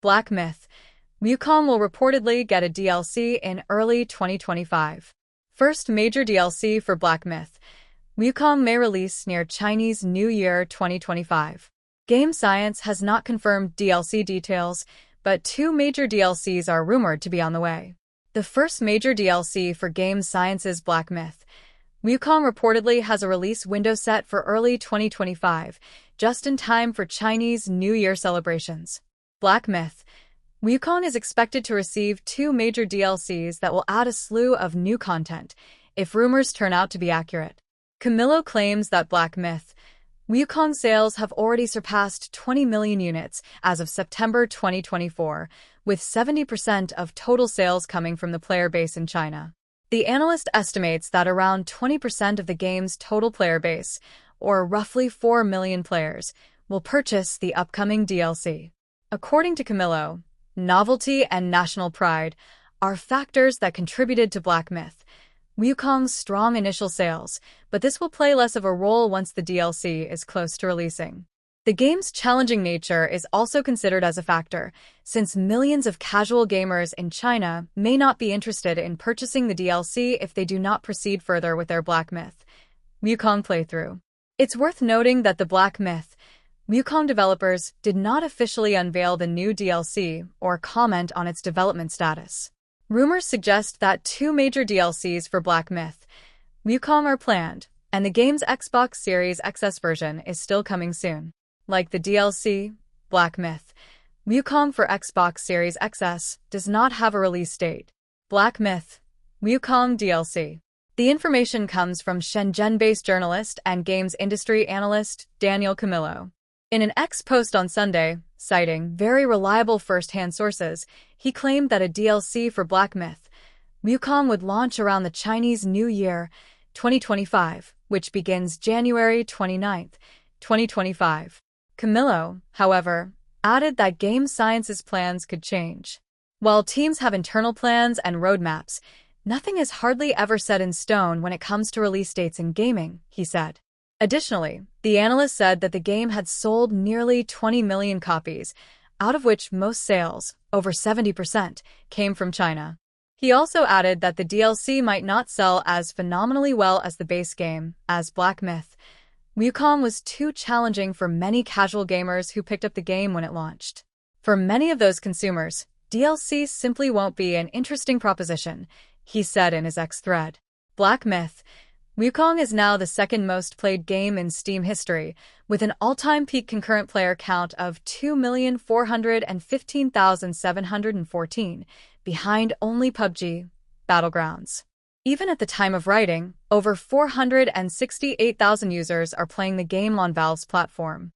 Black Myth: Wukong will reportedly get a DLC in early 2025. First major DLC for Black Myth: Wukong may release near Chinese New Year 2025. Game Science has not confirmed DLC details, but two major DLCs are rumored to be on the way. The first major DLC for Game Science's Black Myth: Wukong reportedly has a release window set for early 2025, just in time for Chinese New Year celebrations. Black Myth: Wukong is expected to receive two major DLCs that will add a slew of new content, if rumors turn out to be accurate. Camillo claims that Black Myth: Wukong sales have already surpassed 20 million units as of September 2024, with 70% of total sales coming from the player base in China. The analyst estimates that around 20% of the game's total player base, or roughly 4 million players, will purchase the upcoming DLC. According to Camillo, novelty and national pride are factors that contributed to Black Myth: Wukong's strong initial sales, but this will play less of a role once the DLC is close to releasing. The game's challenging nature is also considered as a factor, since millions of casual gamers in China may not be interested in purchasing the DLC if they do not proceed further with their Black Myth: Wukong playthrough. It's worth noting that the Black Myth: Wukong developers did not officially unveil the new DLC or comment on its development status. Rumors suggest that two major DLCs for Black Myth: Wukong are planned, and the game's Xbox Series XS version is still coming soon. Like the DLC, Black Myth: Wukong for Xbox Series XS does not have a release date. Black Myth: Wukong DLC. The information comes from Shenzhen-based journalist and games industry analyst Daniel Camillo. In an X post on Sunday, citing very reliable first-hand sources, he claimed that a DLC for Black Myth: Wukong would launch around the Chinese New Year 2025, which begins January 29, 2025. Camillo, however, added that Game Science's plans could change. While teams have internal plans and roadmaps, nothing is hardly ever set in stone when it comes to release dates in gaming, he said. Additionally, the analyst said that the game had sold nearly 20 million copies, out of which most sales, over 70%, came from China. He also added that the DLC might not sell as phenomenally well as the base game, as Black Myth: Wukong was too challenging for many casual gamers who picked up the game when it launched. For many of those consumers, DLC simply won't be an interesting proposition, he said in his X thread. Black Myth: Wukong is now the second most played game in Steam history, with an all-time peak concurrent player count of 2,415,714, behind only PUBG: Battlegrounds. Even at the time of writing, over 468,000 users are playing the game on Valve's platform.